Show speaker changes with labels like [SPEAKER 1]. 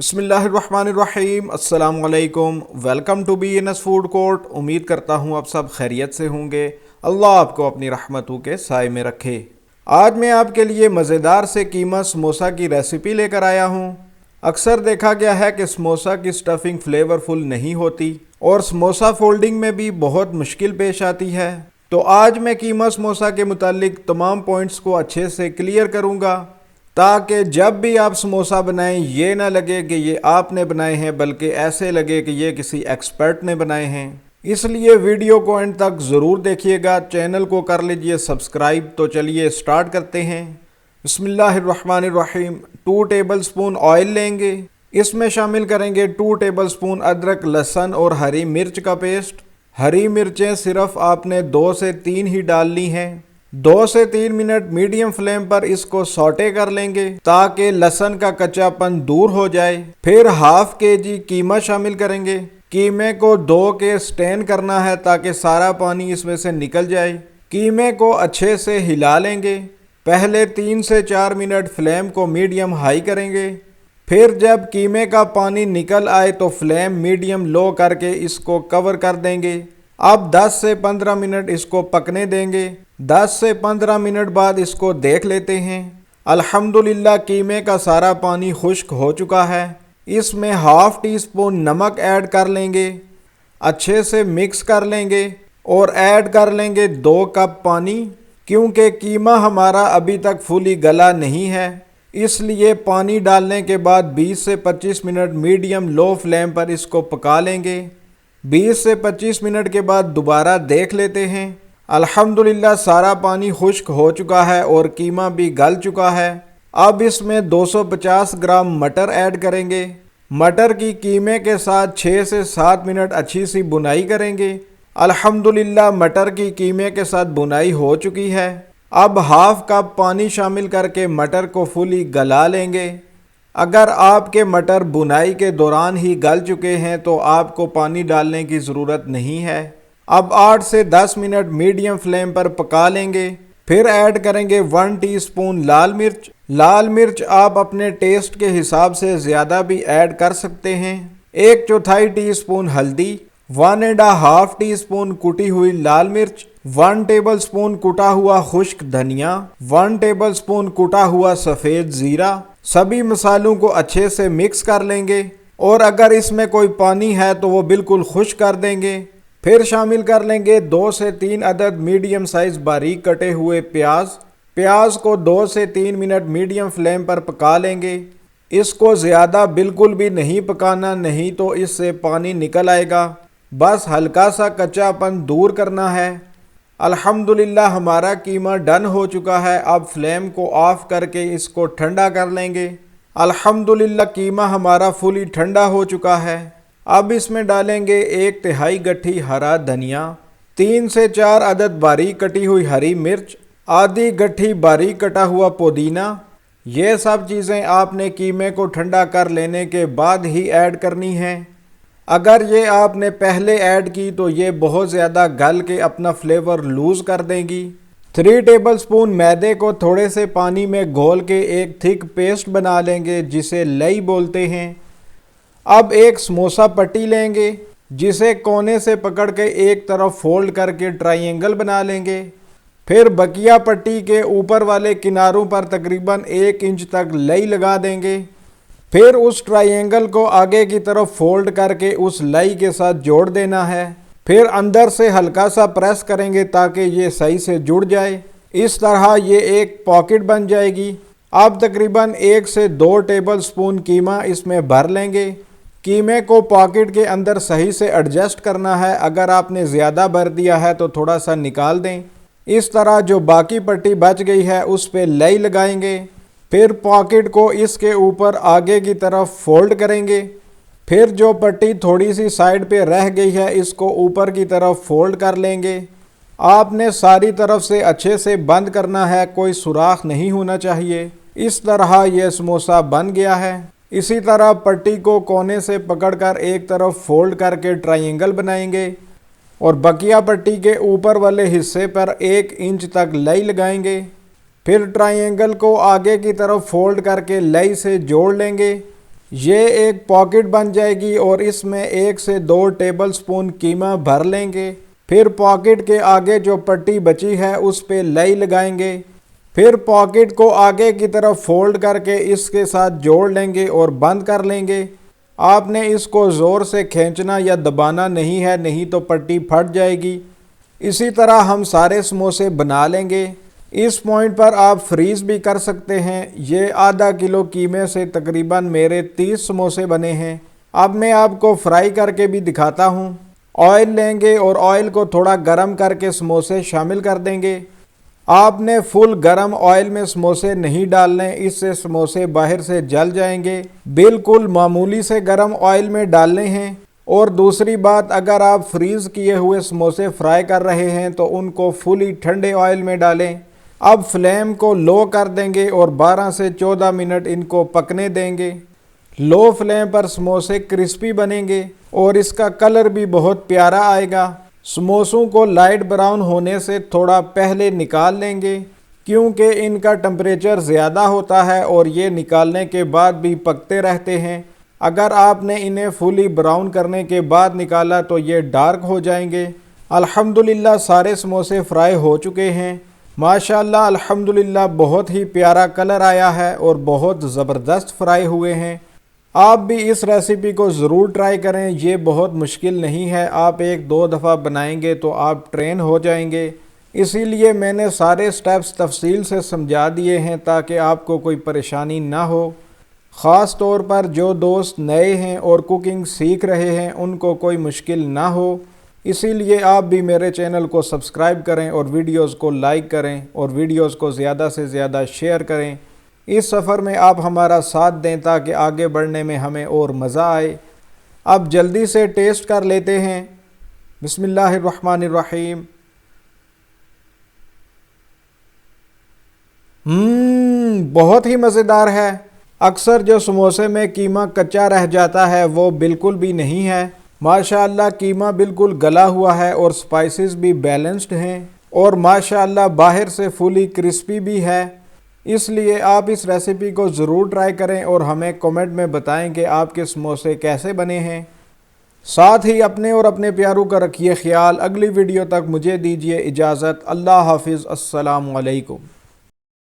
[SPEAKER 1] बिस्मिल्लाहिर्रहमानिर्रहीम अस्सलाम वालेकुम। Welcome to BNS food court. उम्मीद करता हूँ आप सब खैरियत से होंगे। अल्लाह आपको अपनी रहमतों के साए में रखे। आज मैं आपके लिए मज़ेदार से कीमा समोसा की रेसिपी लेकर आया हूँ। अक्सर देखा गया है कि समोसा की स्टफिंग फ्लेवरफुल नहीं होती और समोसा फोल्डिंग में भी बहुत मुश्किल पेश आती है। तो आज मैं कीमा समोसा के मुतालिक तमाम पॉइंट्स को अच्छे से क्लियर करूँगा ताकि जब भी आप समोसा बनाएं ये ना लगे कि ये आपने बनाए हैं, बल्कि ऐसे लगे कि ये किसी एक्सपर्ट ने बनाए हैं। इसलिए वीडियो को एंड तक ज़रूर देखिएगा। चैनल को कर लीजिए सब्सक्राइब। तो चलिए स्टार्ट करते हैं। बिस्मिल्लाहिर्रहमानिर्रहीम। 2 टेबलस्पून ऑयल लेंगे। इसमें शामिल करेंगे 2 टेबलस्पून अदरक, लहसुन और हरी मिर्च का पेस्ट। हरी मिर्चें सिर्फ आपने 2 से 3 ही डालनी हैं। 2 से 3 मिनट मीडियम फ्लेम पर इसको सौटे कर लेंगे ताकि लहसुन का कच्चापन दूर हो जाए। फिर हाफ केजी कीमा शामिल करेंगे। कीमे को धो के स्टेन करना है ताकि सारा पानी इसमें से निकल जाए। कीमे को अच्छे से हिला लेंगे। पहले 3 से 4 मिनट फ्लेम को मीडियम हाई करेंगे। फिर जब कीमे का पानी निकल आए तो फ्लेम मीडियम लो करके इसको कवर कर देंगे। अब 10 से 15 मिनट इसको पकने देंगे। 10 से 15 मिनट बाद इसको देख लेते हैं। अल्हम्दुलिल्लाह कीमे का सारा पानी खुश्क हो चुका है। इसमें हाफ टी स्पून नमक ऐड कर लेंगे। अच्छे से मिक्स कर लेंगे और ऐड कर लेंगे 2 कप पानी। क्योंकि कीमा हमारा अभी तक फुली गला नहीं है, इसलिए पानी डालने के बाद 20 से 25 मिनट मीडियम लो फ्लेम पर इसको पका लेंगे। 20 से 25 मिनट के बाद दोबारा देख लेते हैं। अल्हम्दुलिल्लाह सारा पानी खुश्क हो चुका है और कीमा भी गल चुका है। अब इसमें 250 ग्राम मटर ऐड करेंगे। मटर की कीमे के साथ 6 से 7 मिनट अच्छी सी बुनाई करेंगे। अल्हम्दुलिल्लाह मटर की कीमे के साथ बुनाई हो चुकी है। अब हाफ कप पानी शामिल करके मटर को फुली गला लेंगे। अगर आपके मटर बुनाई के दौरान ही गल चुके हैं तो आपको पानी डालने की ज़रूरत नहीं है। अब 8 से 10 मिनट मीडियम फ्लेम पर पका लेंगे। फिर ऐड करेंगे 1 टीस्पून लाल मिर्च। लाल मिर्च आप अपने टेस्ट के हिसाब से ज़्यादा भी ऐड कर सकते हैं। 1/4 टीस्पून हल्दी, 1.5 टीस्पून कुटी हुई लाल मिर्च, 1 टेबलस्पून कुटा हुआ खुश्क धनिया, 1 टेबलस्पून कुटा हुआ सफ़ेद ज़ीरा। सभी मसालों को अच्छे से मिक्स कर लेंगे और अगर इसमें कोई पानी है तो वो बिल्कुल खुश्क कर देंगे। फिर शामिल कर लेंगे 2 से 3 अदद मीडियम साइज़ बारीक कटे हुए प्याज। प्याज को 2 से 3 मिनट मीडियम फ्लेम पर पका लेंगे। इसको ज़्यादा बिल्कुल भी नहीं पकाना, नहीं तो इससे पानी निकल आएगा। बस हल्का सा कच्चापन दूर करना है। अल्हम्दुलिल्लाह हमारा कीमा डन हो चुका है। अब फ्लेम को ऑफ करके इसको ठंडा कर लेंगे। अल्हम्दुलिल्लाह कीमा हमारा फुली ठंडा हो चुका है। अब इसमें डालेंगे 1 तिहाई गट्ठी हरा धनिया, 3 से 4 अदद बारीक कटी हुई हरी मिर्च, आधी गट्ठी बारीक कटा हुआ पुदीना। ये सब चीज़ें आपने कीमे को ठंडा कर लेने के बाद ही ऐड करनी है। अगर ये आपने पहले ऐड की तो ये बहुत ज़्यादा गल के अपना फ्लेवर लूज़ कर देंगी। 3 टेबलस्पून मैदे को थोड़े से पानी में घोल के एक थिक पेस्ट बना लेंगे जिसे लई बोलते हैं। अब एक समोसा पट्टी लेंगे जिसे कोने से पकड़ के एक तरफ फोल्ड करके ट्रायंगल बना लेंगे। फिर बकिया पट्टी के ऊपर वाले किनारों पर तकरीबन 1 इंच तक लई लगा देंगे। फिर उस ट्रायंगल को आगे की तरफ फोल्ड करके उस लई के साथ जोड़ देना है। फिर अंदर से हल्का सा प्रेस करेंगे ताकि ये सही से जुड़ जाए। इस तरह ये एक पॉकेट बन जाएगी। अब तकरीबन 1 से 2 टेबलस्पून कीमा इसमें भर लेंगे। कीमे को पॉकेट के अंदर सही से एडजस्ट करना है। अगर आपने ज़्यादा भर दिया है तो थोड़ा सा निकाल दें। इस तरह जो बाकी पट्टी बच गई है उस पे लई लगाएंगे। फिर पॉकेट को इसके ऊपर आगे की तरफ फोल्ड करेंगे। फिर जो पट्टी थोड़ी सी साइड पे रह गई है इसको ऊपर की तरफ फोल्ड कर लेंगे। आपने सारी तरफ से अच्छे से बंद करना है, कोई सुराख नहीं होना चाहिए। इस तरह यह समोसा बन गया है। इसी तरह पट्टी को कोने से पकड़कर एक तरफ फोल्ड करके ट्रायंगल बनाएंगे और बकिया पट्टी के ऊपर वाले हिस्से पर 1 इंच तक लई लगाएंगे। फिर ट्रायंगल को आगे की तरफ फोल्ड करके लई से जोड़ लेंगे। ये एक पॉकेट बन जाएगी और इसमें 1 से 2 टेबलस्पून कीमा भर लेंगे। फिर पॉकेट के आगे जो पट्टी बची है उस पे लई लगाएंगे। फिर पॉकेट को आगे की तरफ फोल्ड करके इसके साथ जोड़ लेंगे और बंद कर लेंगे। आपने इसको ज़ोर से खींचना या दबाना नहीं है, नहीं तो पट्टी फट जाएगी। इसी तरह हम सारे समोसे बना लेंगे। इस पॉइंट पर आप फ्रीज़ भी कर सकते हैं। ये आधा किलो कीमे से तकरीबन मेरे 30 समोसे बने हैं। अब मैं आपको फ्राई करके भी दिखाता हूँ। ऑयल लेंगे और ऑयल को थोड़ा गर्म करके समोसे शामिल कर देंगे। आपने फुल गरम ऑयल में समोसे नहीं डालने, इससे समोसे बाहर से जल जाएंगे। बिल्कुल मामूली से गरम ऑयल में डालने हैं। और दूसरी बात, अगर आप फ्रीज़ किए हुए समोसे फ्राई कर रहे हैं तो उनको फुली ठंडे ऑयल में डालें। अब फ्लेम को लो कर देंगे और 12 से 14 मिनट इनको पकने देंगे। लो फ्लेम पर समोसे क्रिस्पी बनेंगे और इसका कलर भी बहुत प्यारा आएगा। समोसों को लाइट ब्राउन होने से थोड़ा पहले निकाल लेंगे, क्योंकि इनका टेम्परेचर ज़्यादा होता है और ये निकालने के बाद भी पकते रहते हैं। अगर आपने इन्हें फुली ब्राउन करने के बाद निकाला तो ये डार्क हो जाएंगे। अल्हम्दुलिल्लाह सारे समोसे फ्राई हो चुके हैं। माशाल्लाह अल्हम्दुलिल्लाह बहुत ही प्यारा कलर आया है और बहुत ज़बरदस्त फ्राई हुए हैं। आप भी इस रेसिपी को ज़रूर ट्राई करें। ये बहुत मुश्किल नहीं है, आप 1-2 दफ़ा बनाएंगे तो आप ट्रेन हो जाएंगे। इसीलिए मैंने सारे स्टेप्स तफसील से समझा दिए हैं ताकि आपको कोई परेशानी ना हो। ख़ास तौर पर जो दोस्त नए हैं और कुकिंग सीख रहे हैं उनको कोई मुश्किल ना हो। इसीलिए आप भी मेरे चैनल को सब्सक्राइब करें और वीडियोस को लाइक करें और वीडियोस को ज़्यादा से ज़्यादा शेयर करें। इस सफ़र में आप हमारा साथ दें ताकि आगे बढ़ने में हमें और मज़ा आए। अब जल्दी से टेस्ट कर लेते हैं। बिस्मिल्लाहिर्रहमानिर्रहीम। बहुत ही मज़ेदार है। अक्सर जो समोसे में कीमा कच्चा रह जाता है वो बिल्कुल भी नहीं है। माशाअल्लाह कीमा बिल्कुल गला हुआ है और स्पाइसेस भी बैलेंस्ड हैं और माशाअल्लाह बाहर से फुली क्रिस्पी भी है। इसलिए आप इस रेसिपी को ज़रूर ट्राई करें और हमें कमेंट में बताएं कि आपके समोसे कैसे बने हैं। साथ ही अपने और अपने प्यारों का रखिए ख्याल। अगली वीडियो तक मुझे दीजिए इजाज़त। अल्लाह हाफिज़। अस्सलामु अलैकुम।